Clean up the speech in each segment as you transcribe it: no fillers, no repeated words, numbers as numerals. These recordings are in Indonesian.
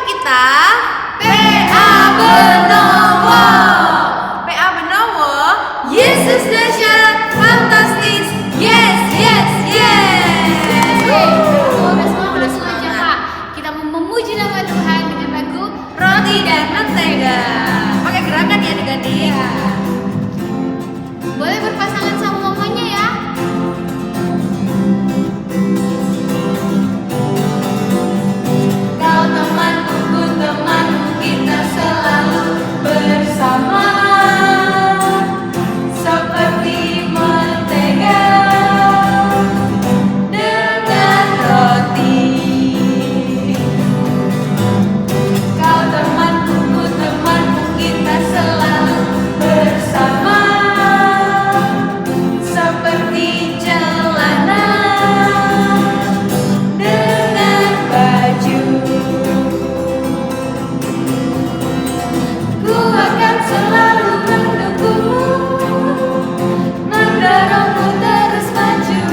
kita PA Benowo. PA Benowo, Yesus dahsyat, fantastis. Yes, yes, yes. Udah semua langsung aja Kak. Kita mau memuji nama Tuhan dengan lagu Roti dan mentega. Pakai gerakan ya adik-adik. Boleh berpasangan sama mamanya ya. Kau temanku, ku temanmu, kita selalu bersama. Seperti mentega dengan roti. Kau temanku, ku temanmu, kita selalu bersama. Seperti celana dengan baju. Ku akan selalu mendukungmu, mendorongmu terus maju.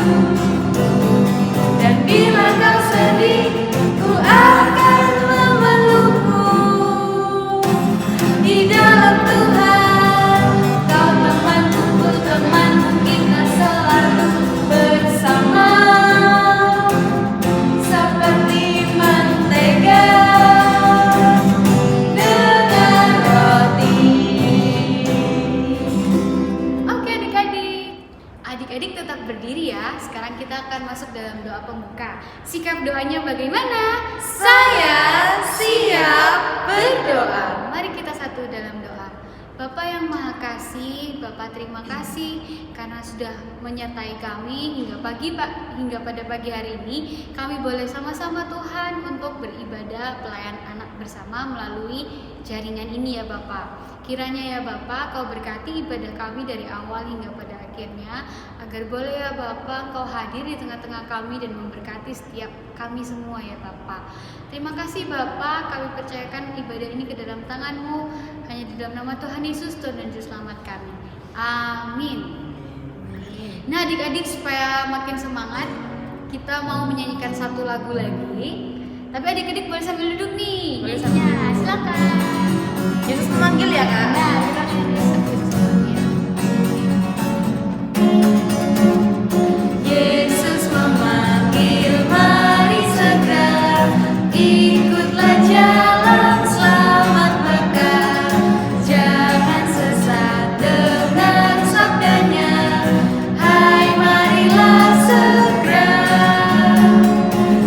Dan bila kau sedih, ku akan memelukmu. Di dalam Tuhan, kau temanku, ku temanmu, kita selalu bersama. Seperti mentega dengan roti. Oke adik-adik. Adik-adik tetap berdiri ya. Sekarang kita akan masuk dalam doa pembuka. Sikap doanya bagaimana? Saya siap berdoa. Mari kita satu dalam doa. Bapak yang Maha Kasih, Bapak terima kasih karena sudah menyertai kami hingga pada pagi hari ini. Kami boleh sama-sama Tuhan untuk beribadah pelayan anak bersama melalui jaringan ini ya Bapak. Kiranya ya Bapak Kau berkati ibadah kami dari awal hingga pada akhirnya, agar boleh ya Bapak Kau hadir di tengah-tengah kami dan memberkati setiap kami semua ya Bapak. Terima kasih Bapak, kami percayakan ibadah ini ke dalam tangan-Mu, hanya di dalam nama Tuhan Yesus, Tuhan dan Juru Selamat kami. Amin. Nah adik-adik, supaya makin semangat, kita mau menyanyikan satu lagu lagi. Tapi adik-adik boleh sambil duduk nih. Boleh sambil Nyanyinya, silakan. Yesus memanggil ya Kak? Nah, kita Yesus memanggil. Yesus memanggil, mari segera ikutlah jalan selamat bekal. Jangan sesat dengan sabdanya, hai marilah segera.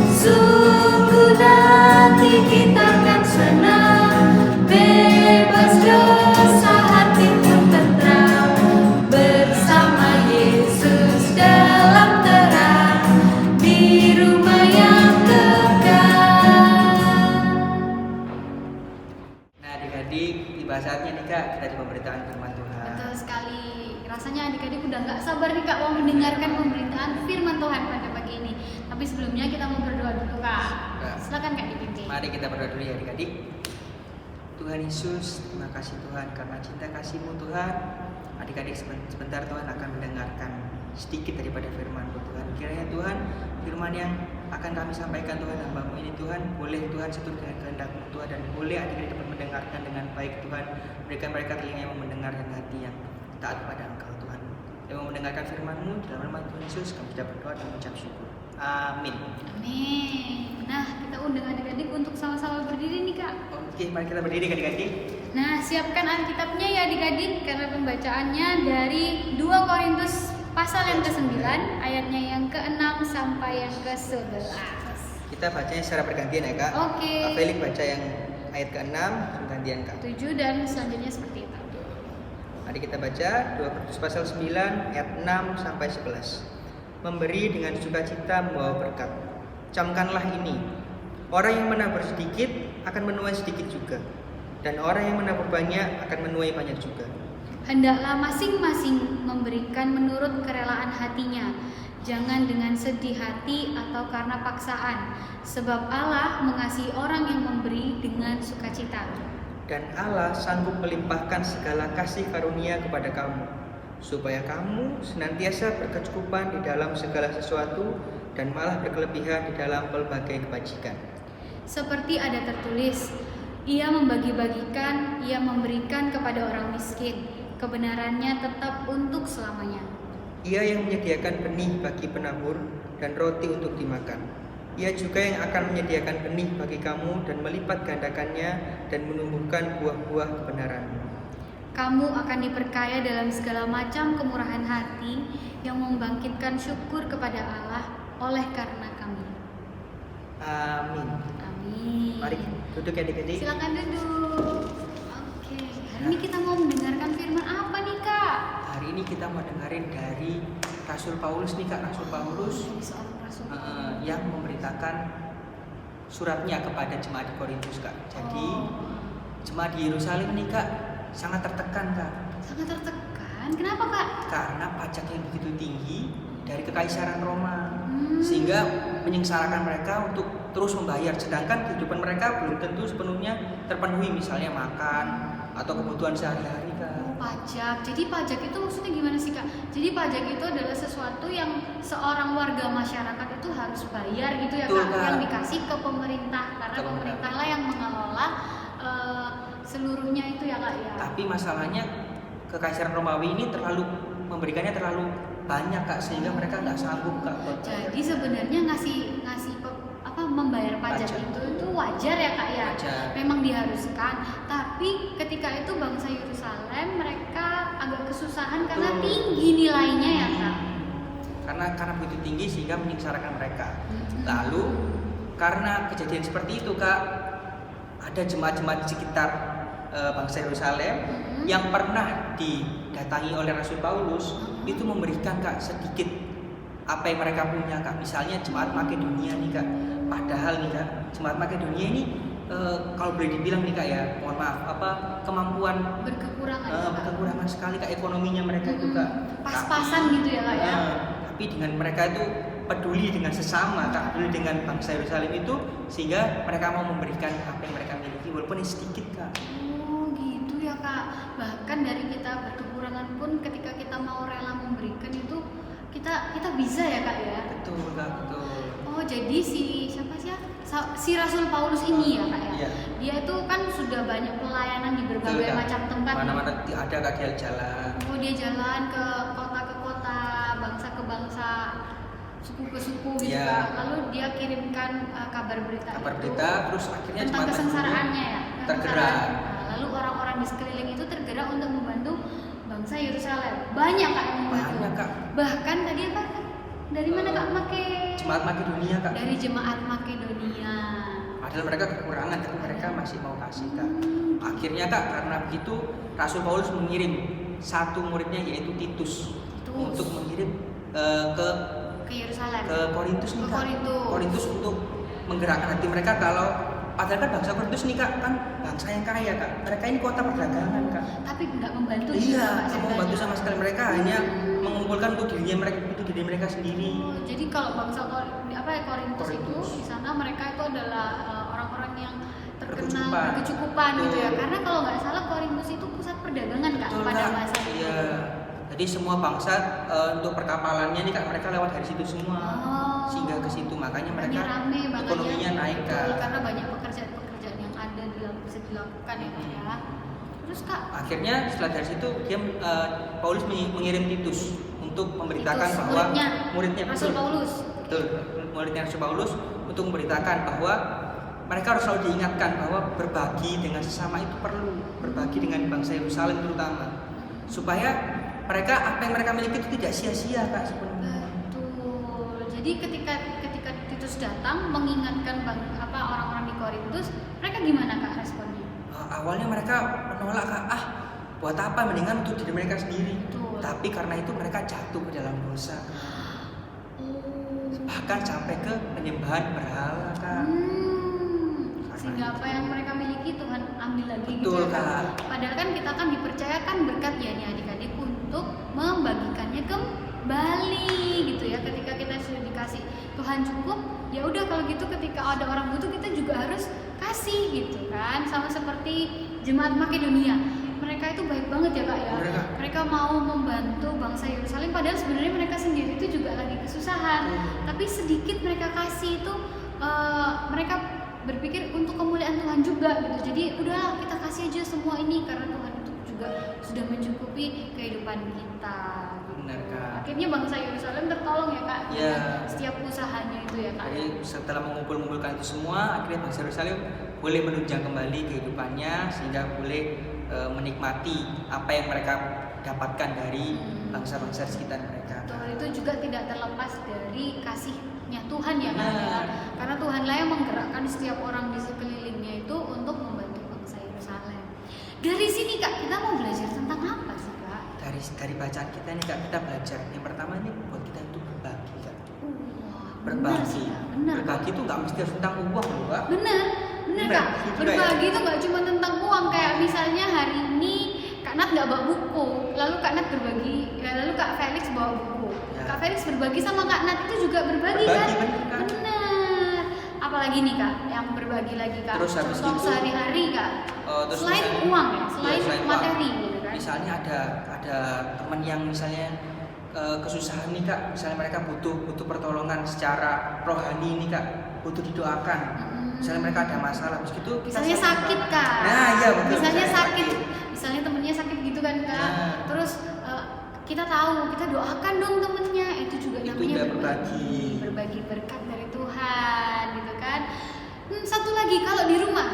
Sungguh nanti kita akan senang, bebas dosa, hati pun tentram, bersama Yesus dalam terang, di rumah yang kekal. Nah adik-adik, tiba saatnya nih Kak, kita di pemberitaan firman Tuhan. Betul sekali. Rasanya adik-adik udah nggak sabar nih Kak mau mendengarkan pemberitaan firman Tuhan pada pagi ini. Tapi sebelumnya kita mau berdoa dulu Kak. Kak. Silakan Kak dipimpin. Mari kita berdoa dulu ya adik-adik. Tuhan Yesus, terima kasih Tuhan karena cinta kasih-Mu Tuhan. Adik-adik sebentar Tuhan akan mendengarkan sedikit daripada firman-Mu Tuhan. Kiranya Tuhan, firman yang akan kami sampaikan Tuhan hamba-Mu ini Tuhan, boleh Tuhan seturut dengan kehendak-Mu Tuhan, dan boleh adik-adik dapat mendengarkan dengan baik Tuhan. Berikan mereka telinga yang mau mendengar dan hati yang taat pada Engkau Tuhan. Yang mau mendengarkan firman-Mu, dalam nama Tuhan Yesus kami sudah berdoa dan mengucap syukur. Amin. Amin. Nah kita undang adik-adik untuk sama-sama berdiri nih Kak. Oke, mari kita berdiri adik-adik. Nah siapkan Alkitabnya ya adik-adik, karena pembacaannya dari 2 Korintus pasal yang ke-9 ayatnya yang ke-6 sampai yang ke-11. Kita bacanya secara bergantian ya Kak. Oke. Kak Felix baca yang ayat ke-6, gantian Kak. 7 dan selanjutnya seperti itu. Mari kita baca 2 Korintus pasal 9 ayat 6 sampai 11. Memberi dengan sukacita membawa berkat. Camkanlah ini. Orang yang menabur sedikit akan menuai sedikit juga, dan orang yang menabur banyak akan menuai banyak juga. Hendaklah masing-masing memberikan menurut kerelaan hatinya, jangan dengan sedih hati atau karena paksaan, sebab Allah mengasihi orang yang memberi dengan sukacita. Dan Allah sanggup melimpahkan segala kasih karunia kepada kamu, supaya kamu senantiasa berkecukupan di dalam segala sesuatu dan malah berkelebihan di dalam pelbagai kebajikan. Seperti ada tertulis, ia membagi-bagikan, ia memberikan kepada orang miskin. Kebenarannya tetap untuk selamanya. Ia yang menyediakan benih bagi penabur dan roti untuk dimakan. Ia juga yang akan menyediakan benih bagi kamu dan melipat gandakannya dan menumbuhkan buah-buah kebenaran. Kamu akan diperkaya dalam segala macam kemurahan hati yang membangkitkan syukur kepada Allah oleh karena kami. Amin. Amin. Mari duduk adik-adik. Silakan duduk. Oke, hari ini kita mau mendengarkan firman apa nih Kak? Hari ini kita mau dengerin dari Rasul Paulus nih Kak, Rasul Paulus Dari seorang rasul. yang memberitakan suratnya kepada jemaat di Korintus Kak. Jadi jemaat di Yerusalem nih Kak sangat tertekan Kak. Sangat tertekan. Kenapa Kak? Karena pajak yang begitu tinggi dari kekaisaran Roma, sehingga menyengsarakan mereka untuk terus membayar, sedangkan kehidupan mereka belum tentu sepenuhnya terpenuhi, misalnya makan atau kebutuhan sehari-hari Kak. Pajak. Jadi pajak itu maksudnya gimana sih Kak? Jadi pajak itu adalah sesuatu yang seorang warga masyarakat itu harus bayar gitu ya Betul, Kak? Kak. Yang dikasih ke pemerintah karena Ke pemerintah lah yang mengelola seluruhnya itu ya Kak ya. Tapi masalahnya kekaisaran Romawi ini memberikannya terlalu banyak Kak, sehingga mereka nggak sanggup Kak buat bayar. Jadi sebenarnya ngasih membayar pajak Pajak. itu wajar ya Kak ya. Wajar. Memang diharuskan. Tapi ketika itu bangsa Yerusalem mereka agak kesusahan karena Betul. tinggi nilainya ya Kak. Karena begitu tinggi sehingga menyengsarakan mereka. Mhm. Lalu karena kejadian seperti itu Kak, ada jemaat-jemaat di sekitar bangsa Yerusalem yang pernah didatangi oleh Rasul Paulus itu memberikan Kak sedikit apa yang mereka punya Kak. Misalnya jemaat Makedonia nih Kak. Padahal nih Kak, jemaat Makedonia ini kalau boleh dibilang nih Kak ya, mohon maaf, kemampuan Berkekurangan ya, Kak. berkekurangan sekali Kak ekonominya mereka itu Kak. Pas-pasan gitu ya Kak ya. Tapi dengan mereka itu peduli dengan sesama Kak, peduli dengan bangsa Yerusalem itu, sehingga mereka mau memberikan apa yang mereka miliki walaupun ini sedikit Kak. Oh gitu ya Kak. Bahkan dari kita berkekurangan pun ketika kita mau rela memberikan itu kita bisa ya Kak ya. Betul Kak, betul. Oh jadi siapa sih ya? Si Rasul Paulus ini ya Kak ya. Iya. Dia itu kan sudah banyak pelayanan di berbagai Betul, Kak. macam tempat. Mana-mana ada Kak dia jalan. Oh dia jalan ke kota, bangsa ke bangsa, suku ke suku gitu Iya. Kak. Lalu dia kirimkan kabar berita Terus akhirnya tentang jemaat kesengsaraannya ya. tergerak. Nah, lalu orang-orang di sekeliling itu tergerak untuk membantu bangsa Yerusalem. Banyak Kak yang membantu. Banyak Kak. Bahkan tadi apa? Dari mana Kak? Jemaat Makedonia Kak. Dari jemaat Makedonia. Padahal mereka kekurangan tapi mereka masih mau kasih Kak. Akhirnya Kak, karena begitu Rasul Paulus mengirim satu muridnya yaitu Titus untuk mengirim ke Yerusalem. ke Korintus nih Ke Kak. Korintus. Untuk menggerakkan hati mereka kalau padahal kan bangsa Korintus nih Kak kan bangsa yang kaya Kak. Mereka ini kota perdagangan Kak. Tapi nggak membantu. gitu, Iya, Kak, nggak mau sebenarnya. membantu sama sekali, mereka hanya mengumpulkan untuk diri mereka sendiri. Oh, jadi kalau bangsa Korintus itu Korintus. di sana mereka itu adalah orang-orang yang terkenal Berkecukupan. berkecukupan gitu ya. Betul. Karena kalau nggak salah Korintus itu pusat perdagangan Kak Betul, pada Kak. masa itu. Iya. Jadi semua bangsa untuk perkapalannya nih Kak mereka lewat dari situ semua. Oh. Sehingga ke situ makanya mereka rame banget ekonominya ya. naik Betul, Kak. karena banyak pekerjaan-pekerjaan yang ada bisa dilakukan ya Kak ya. Terus Kak, Akhirnya setelah dari situ dia Paulus mengirim Titus untuk memberitakan Titus, bahwa muridnya Rasul betul. Paulus. Betul, muridnya Rasul Paulus untuk memberitakan bahwa mereka harus selalu diingatkan bahwa berbagi dengan sesama itu perlu, berbagi dengan bangsa Yerusalem terutama, supaya mereka apa yang mereka miliki itu tidak sia-sia Kak sebenarnya. Betul. Jadi ketika Titus datang mengingatkan orang-orang di Korintus, mereka gimana Kak responnya? Awalnya mereka menolak Kak, buat apa, mendingan untuk diri mereka sendiri. Betul. Tapi karena itu mereka jatuh ke dalam dosa, Oh. bahkan sampai ke penyembahan berhala Kak. Sehingga apa yang mereka miliki Tuhan ambil lagi Betul, gitu ya Kak. Padahal kan kita kan dipercayakan berkat ya nih adik-adik untuk membagikannya kembali gitu ya. Ketika kita sudah dikasih Tuhan cukup, ya udah kalau gitu ketika ada orang butuh kita juga harus kasih gitu kan. Sama seperti jemaat Makedonia. Mereka itu baik banget ya Kak ya. Bener, Kak. Mereka mau membantu bangsa Yerusalem padahal sebenarnya mereka sendiri itu juga lagi kesusahan. Tapi sedikit mereka kasih itu mereka berpikir untuk kemuliaan Tuhan juga gitu. Jadi udah kita kasih aja semua ini karena Tuhan itu juga sudah mencukupi kehidupan kita. Benar, Kak. Akhirnya bangsa Yerusalem tertolong ya Kak, Iya. dengan setiap usahanya itu ya Kak. Jadi setelah mengumpulkan itu semua, akhirnya bangsa Yerusalem boleh menunjang kembali kehidupannya sehingga boleh menikmati apa yang mereka dapatkan dari bangsa-bangsa di sekitar mereka. Tuhan itu juga tidak terlepas dari kasihnya Tuhan ya Kak. Benar. Ya. Karena Tuhanlah yang menggerakkan setiap orang di sekelilingnya itu untuk membantu bangsa Yerusalem. Dari sini Kak, kita mau belajar tentang apa sih Kak? Dari bacaan kita nih Kak, kita belajar yang pertama ini buat kita untuk berbagi Kak. Wah, benar Berbagi. sih Kak, benar. Berbagi itu nggak mesti harus tentang uang loh Kak. Benar Benar, Kak. gitu Berbagi itu nggak cuma tentang uang. Kayak misalnya hari ini Kak Nat nggak bawa buku, lalu Kak Nat berbagi, lalu Kak Felix bawa buku. Ya. Kak Felix berbagi sama Kak Nat itu juga berbagi kan? Benar, Kak. Benar. Apalagi nih Kak, yang berbagi lagi Kak. Terus habis Contoh itu, sehari-hari Kak. Terus Selain misalnya- uang ya, selain Iya, uang. materi gitu kan. Misalnya ada teman yang misalnya kesusahan nih Kak, misalnya mereka butuh pertolongan secara rohani nih Kak, butuh didoakan. Misalnya mereka ada masalah, terus gitu kita Misalnya saling sakit doakan. Kak. Nah, iya betul. Misalnya misalnya sakit. Misalnya temennya sakit gitu kan Kak. Nah. Terus kita tahu, kita doakan dong temennya. Itu juga Itu namanya udah berbagi. Berbagi berkat dari Tuhan gitu kan. Satu lagi kalau di rumah.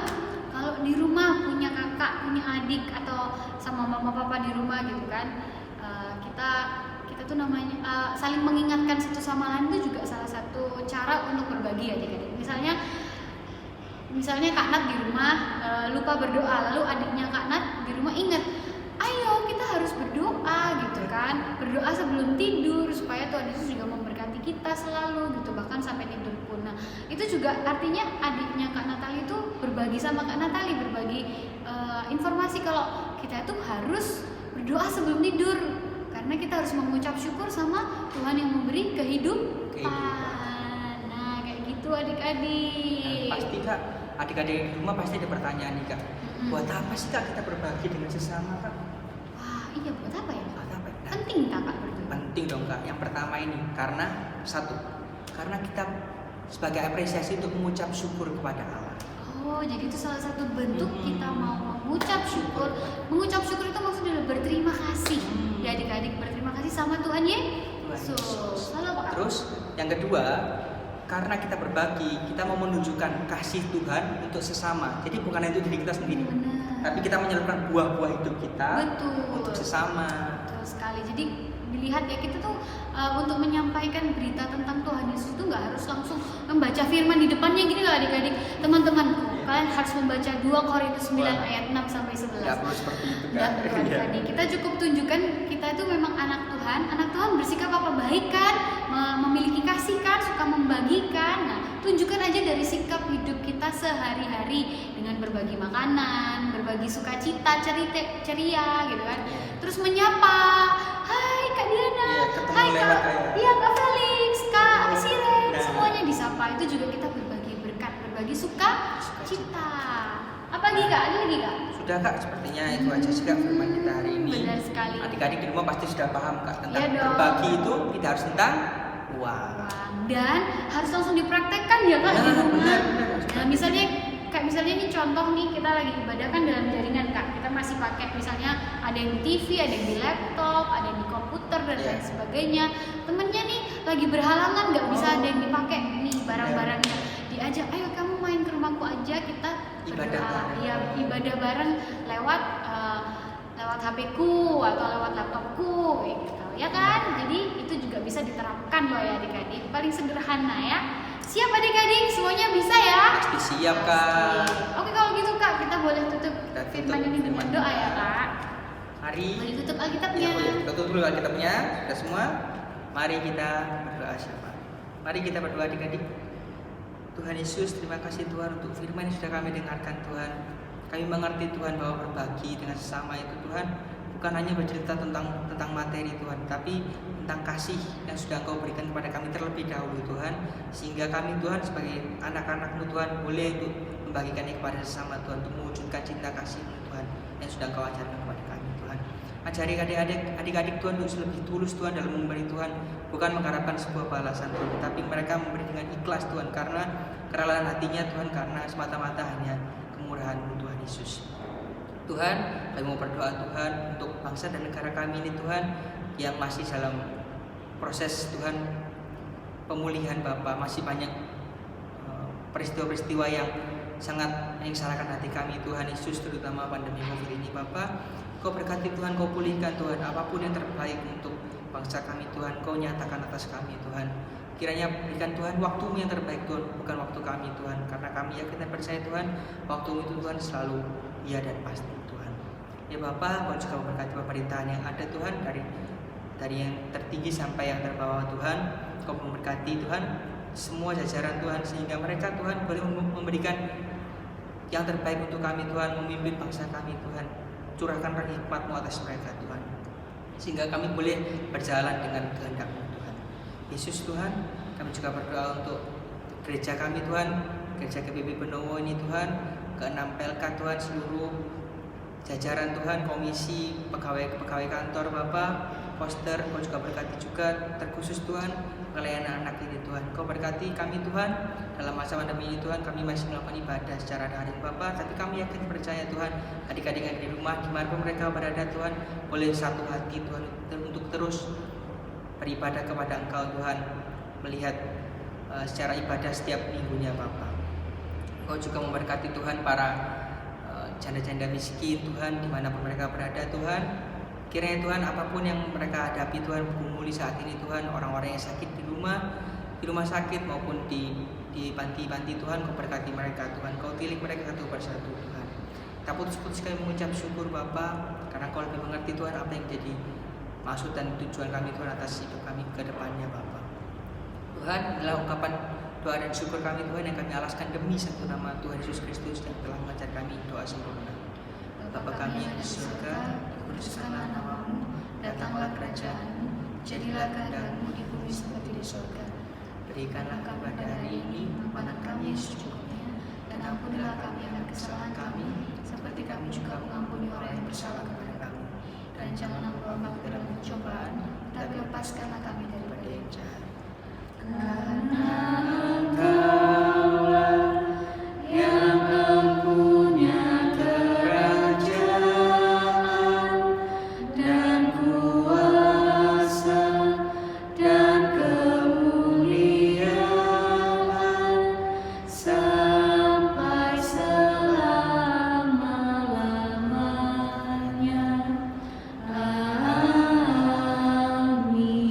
Kalau di rumah punya kakak, punya adik atau sama mama papa di rumah gitu kan. Kita tuh namanya saling mengingatkan satu sama lain itu juga salah satu cara untuk berbagi adik-adik. Misalnya Kak Nat di rumah lupa berdoa, lalu adiknya Kak Nat di rumah ingat, ayo kita harus berdoa gitu kan, berdoa sebelum tidur supaya Tuhan Yesus juga memberkati kita selalu gitu, bahkan sampai tidur pun. Nah itu juga artinya adiknya Kak Natali itu berbagi sama Kak Natali, berbagi informasi kalau kita itu harus berdoa sebelum tidur karena kita harus mengucap syukur sama Tuhan yang memberi kehidupan. Nah kayak gitu adik-adik. Nah, pasti Kak, adik-adik di rumah pasti ada pertanyaan nih Kak. Buat apa sih Kak kita berbagi dengan sesama Kak? Wah iya buat apa ya? Buat apa? Nah, Penting tak Kak berbagi? penting dong Kak. Yang pertama ini karena kita sebagai apresiasi untuk mengucap syukur kepada Allah. Oh jadi itu salah satu bentuk kita mau mengucap syukur. Mengucap syukur itu maksudnya adalah berterima kasih. Ya adik-adik berterima kasih sama Tuhan Yesus. Halo Pak. Terus yang kedua, karena kita berbagi, kita mau menunjukkan kasih Tuhan untuk sesama. Jadi bukan untuk diri kita sendiri, Benar. tapi kita menyalurkan buah-buah hidup kita Betul. untuk sesama. Betul sekali. Jadi dilihat ya kita tuh untuk menyampaikan berita tentang Tuhan Yesus itu nggak harus langsung membaca firman di depannya gini loh adik-adik. Teman-teman, kalian harus membaca 2 Korintus 9 Wah. ayat 6 sampai 11. Nggak perlu seperti itu Nggak kan? perlu adik-adik. Kita cukup tunjukkan kita itu memang anak Tuhan. Anak Tuhan bersikap apa baik kan, memiliki kasih kan, suka membagikan. Nah, tunjukkan aja dari sikap hidup kita sehari-hari dengan berbagi makanan, berbagi sukacita, ceria gitu kan. Terus menyapa, hai Kak Diana, Iya, ketemu hai lewat Kak, kayak- iya Kak Felix, Kak Siren, Nah. semuanya disapa. Itu juga kita berbagi berkat, berbagi sukacita. Apa lagi Kak? Ada lagi Kak? Sudah Kak, sepertinya itu aja sih Kak firman kita hari ini. Benar sekali. Adik-adik di rumah pasti sudah paham Kak tentang Iya dong. berbagi itu tidak harus tentang uang. Dan harus langsung dipraktekkan ya Kak di Nah, rumah. benar. Nah, misalnya ini contoh nih kita lagi ibadah kan dalam jaringan Kak. Kita masih pakai misalnya ada yang di TV, ada yang di laptop, ada yang di komputer dan Iya. lain sebagainya. Temennya nih lagi berhalangan nggak bisa ada yang dipakai nih barang-barangnya. Diajak, ayo kamu main ke rumahku aja kita Ibadah berdoa. bareng. Iya, ibadah bareng lewat HP-ku atau lewat laptopku gitu. Ya kan? Jadi itu juga bisa diterapkan loh ya adik-adik. Paling sederhana ya. Siap adik-adik? Semuanya bisa ya? Pasti siap Kak. Oke kalau gitu Kak, kita boleh tutup Kita tutup firman ini dengan firman doa kita. ya Kak. Mari. Boleh tutup Ya, Alkitabnya. boleh. Kita tutup dulu Alkitabnya. Kita semua. Mari kita berdoa siapa? Mari kita berdoa adik-adik. Tuhan Yesus, terima kasih Tuhan untuk firman yang sudah kami dengarkan Tuhan. Kami mengerti Tuhan bahwa berbagi dengan sesama itu Tuhan bukan hanya bercerita tentang materi Tuhan, tapi tentang kasih yang sudah Engkau berikan kepada kami terlebih dahulu Tuhan, sehingga kami Tuhan sebagai anak-anak-Mu Tuhan boleh untuk membagikannya kepada sesama Tuhan, untuk mewujudkan cinta kasih-Mu Tuhan yang sudah Engkau ajarkan kepada kami Tuhan. Ajari adik-adik Tuhan untuk lebih tulus Tuhan dalam memberi Tuhan, bukan mengharapkan sebuah balasan Tuhan, tapi mereka memberi dengan ikhlas Tuhan, karena kerelahan hatinya Tuhan, karena semata-mata hanya kemurahan-Mu Tuhan Yesus. Tuhan, kami mau berdoa Tuhan untuk bangsa dan negara kami ini Tuhan, yang masih dalam proses Tuhan pemulihan Bapa. Masih banyak peristiwa-peristiwa yang sangat menyengsarakan hati kami Tuhan Yesus, terutama pandemi COVID ini Bapa. Kau berkati Tuhan, Kau pulihkan Tuhan, apapun yang terbaik untuk bangsa kami Tuhan, Kau nyatakan atas kami Tuhan. Kiranya berikan Tuhan waktu-Mu yang terbaik Tuhan, bukan waktu kami Tuhan, karena kami yakin dan percaya Tuhan, waktu-Mu itu Tuhan selalu iya dan pasti Tuhan. Ya Bapa, Kau juga memberkati pemerintahan yang ada Tuhan, dari yang tertinggi sampai yang terbawah Tuhan. Kau memberkati Tuhan semua jajaran Tuhan, sehingga mereka Tuhan boleh memberikan yang terbaik untuk kami Tuhan, memimpin bangsa kami Tuhan. Curahkan hikmat-Mu atas mereka Tuhan, sehingga kami boleh berjalan dengan kehendak-Mu Tuhan. Yesus Tuhan, kami juga berdoa untuk gereja kami Tuhan, gereja GPB Benowo ini Tuhan, ke-6 PLK Tuhan, seluruh jajaran Tuhan, komisi, pegawai kantor Bapa, poster, Kau juga berkati juga, terkhusus Tuhan pelayanan anak ini Tuhan. Kau berkati kami Tuhan, dalam masa pandemi ini Tuhan, kami masih melakukan ibadah secara daring Bapa, tapi kami yakin percaya Tuhan, adik-adik yang di rumah, dimanapun mereka berada Tuhan, boleh satu hati Tuhan untuk terus beribadah kepada Engkau Tuhan, melihat secara ibadah setiap minggunya Bapa. Kau juga memberkati Tuhan para janda-janda miskin Tuhan, dimanapun mereka berada Tuhan. Kiranya Tuhan, apapun yang mereka hadapi Tuhan, gumuli saat ini Tuhan, orang-orang yang sakit di rumah sakit maupun di panti-panti Tuhan, Kau berkati mereka Tuhan, Kau tilik mereka satu persatu Tuhan. Tak putus-putus kami mengucap syukur Bapa, karena Kau lebih mengerti Tuhan apa yang jadi maksud dan tujuan kami Tuhan atas hidup kami ke depannya Bapa. Tuhan, inilah ungkapan doa dan syukur kami Tuhan yang kami alaskan demi satu nama Tuhan Yesus Kristus yang telah mengajar kami doa sempurna. Bapa kami yang di surga, dikuduskanlah nama-Mu, datanglah kerajaan-Mu, jadilah kehendak-Mu di bumi seperti di surga. Berikanlah kami pada hari ini makanan kami secukupnya, dan ampunilah kami akan kesalahan kami, seperti kami juga mengampuni orang yang bersalah kepada kami. Dan janganlah membawa kami ke dalam pencobaan, tapi lepaskanlah kami daripada yang jahat. Karena Engkaulah yang mempunyai kerajaan dan kuasa dan kemuliaan sampai selama-lamanya. Amin.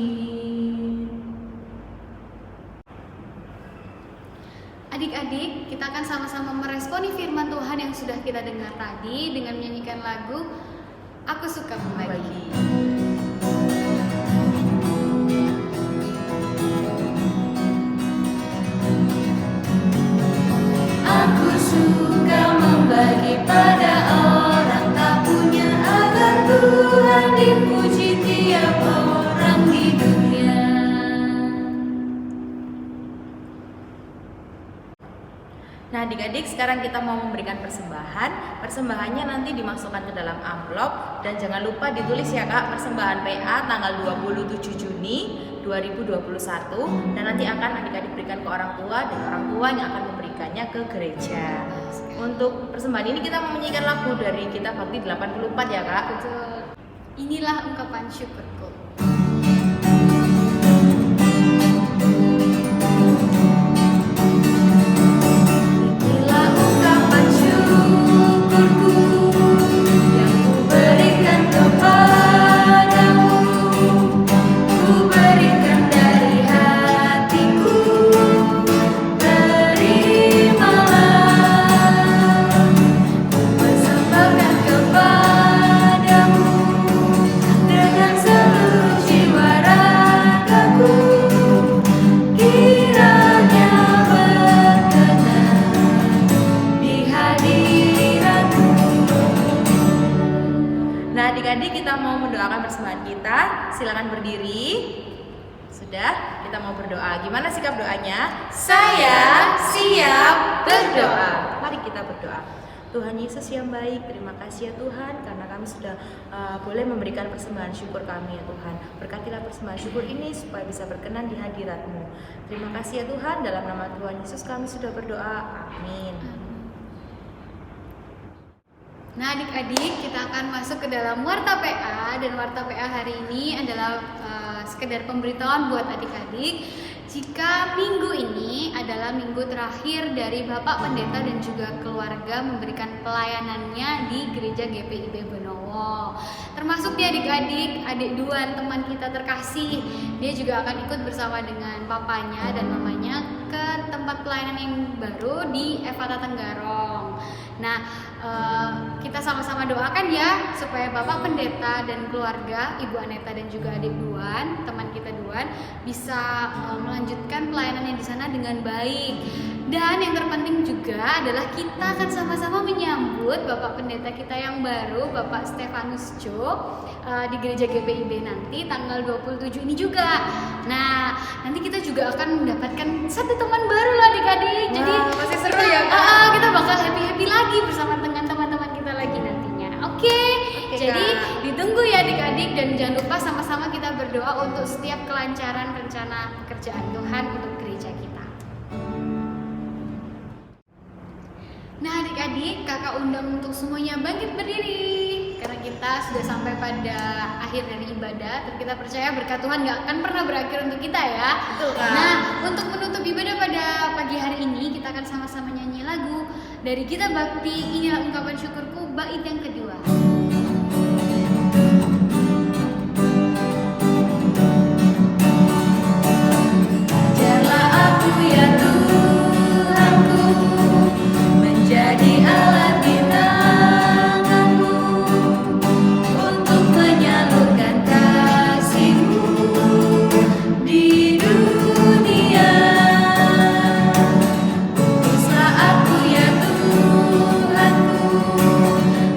Adik-adik, kita akan sama-sama meresponi firman Tuhan yang sudah kita dengar tadi dengan menyanyikan lagu Aku Suka Berbagi. Aku suka membagi pada orang tak punya, agar Tuhan dipuji tiap orang di dunia. Nah adik-adik, sekarang kita mau memberikan persembahan. Persembahannya nanti dimasukkan ke dalam amplop. Dan jangan lupa ditulis ya Kak, persembahan PA tanggal 27 Juni 2021. Dan nanti akan adik-adik berikan ke orang tua, dan orang tua yang akan memberikannya ke gereja. Untuk persembahan ini kita mau menyanyikan lagu dari Kitab Bakti 84 ya Kak. Betul. Inilah ungkapan syukurku. Inilah ungkapan syukurku yang ku berikan kepadamu. Ku berikan dari hatiku, terimalah. Ku persembahkan kepadamu dengan seluruh jiwa ragaku. Kiranya berkenan di hadiratmu. Nah adik-adik, kita mau mendoakan persembahan kita. Silakan berdiri. Sudah, kita mau berdoa. Gimana sikap doanya? Saya siap berdoa. Mari kita berdoa. Tuhan Yesus yang baik, terima kasih ya Tuhan karena kami sudah boleh memberikan persembahan syukur kami ya Tuhan. Berkatilah persembahan syukur ini supaya bisa berkenan di hadirat-Mu. Terima kasih ya Tuhan, dalam nama Tuhan Yesus kami sudah berdoa. Amin. Nah adik-adik, kita akan masuk ke dalam Warta PA. Dan Warta PA hari ini adalah sekedar pemberitahuan buat adik-adik jika minggu ini adalah minggu terakhir dari Bapak Pendeta dan juga keluarga memberikan pelayanannya di Gereja GPIB Benowo. Termasuk di adik-adik, adik Duan teman kita terkasih, dia juga akan ikut bersama dengan papanya dan mamanya ke tempat pelayanan yang baru di Evata Tenggarong. Nah, kita sama-sama doakan ya supaya Bapak Pendeta dan keluarga, Ibu Aneta dan juga adik Duan, teman kita Duan, bisa melanjutkan pelayanannya di sana dengan baik. Dan yang terpenting juga adalah kita akan sama-sama menyambut Bapak Pendeta kita yang baru, Bapak Stefanus Jo, di Gereja GPIB nanti tanggal 27 ini juga. Nah, nanti kita juga akan mendapatkan satu teman baru loh adik-adik. Jadi pasti seru ya Kak. kita bakal happy-happy lagi bersama dengan teman-teman kita lagi nantinya. Oke, jadi Kak. ditunggu ya adik-adik dan jangan lupa sama-sama kita berdoa untuk setiap kelancaran rencana pekerjaan Tuhan untuk gereja kita. Nah adik-adik, kakak undang untuk semuanya bangkit berdiri karena kita sudah sampai pada akhir dari ibadah. Tapi kita percaya berkat Tuhan gak akan pernah berakhir untuk kita ya. Betul, Kak. Nah, untuk menutup ibadah pada pagi hari ini, kita akan sama-sama nyanyi lagu dari Gita Bakti, Inilah Ungkapan Syukurku, bait yang kedua. Ajarlah aku ya Tuhanku menjadi alat di tangan-Mu untuk menyalurkan kasih-Mu di dunia. Utuslah aku ya Tuhanku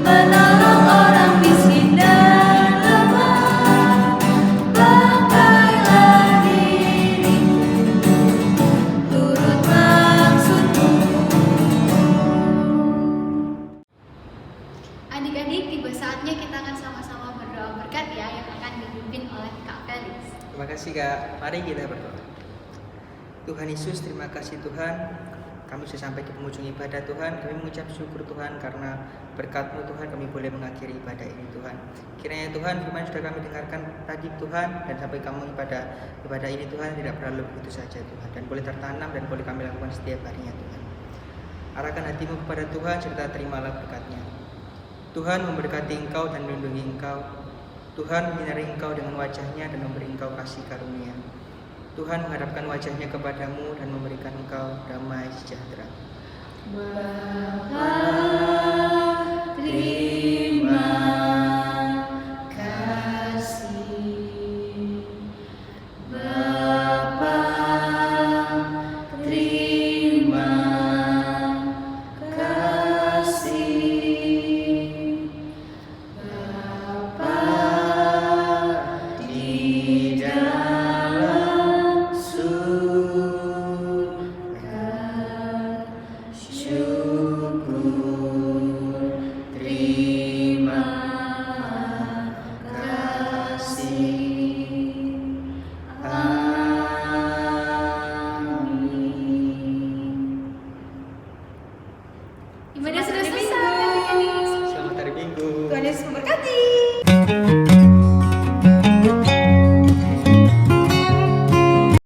menolong orang miskin dan lemah. Pakailah diriku turut maksud-Mu. Adik-adik, tiba saatnya kita akan sama-sama berdoa berkat ya yang akan dipimpin oleh Kak Felix. Terima kasih Kak. Mari kita berdoa. Tuhan Yesus, terima kasih Tuhan. Kami sudah sampai ke penghujung ibadah Tuhan. Kami mengucap syukur Tuhan karena berkat-Mu Tuhan kami boleh mengakhiri ibadah ini Tuhan. Kiranya Tuhan firman sudah kami dengarkan tadi Tuhan dan sampai kamu ibadah ini Tuhan tidak perlu begitu saja Tuhan dan boleh tertanam dan boleh kami lakukan setiap harinya Tuhan. Arahkan hatimu kepada Tuhan serta terimalah berkat-Nya. Tuhan memberkati engkau dan melindungi engkau. Tuhan menyinari engkau dengan wajah-Nya dan memberi engkau kasih karunia. Tuhan menghadapkan wajah-Nya kepadamu dan memberikan engkau damai sejahtera. Terima kasih Bapa, terima kasih Bapa di dalam surga. Syukur, terima kasih. Amin. Ibadah sudah selesai adik-adik. Selamat hari Minggu. Tuhan Yesus memberkati.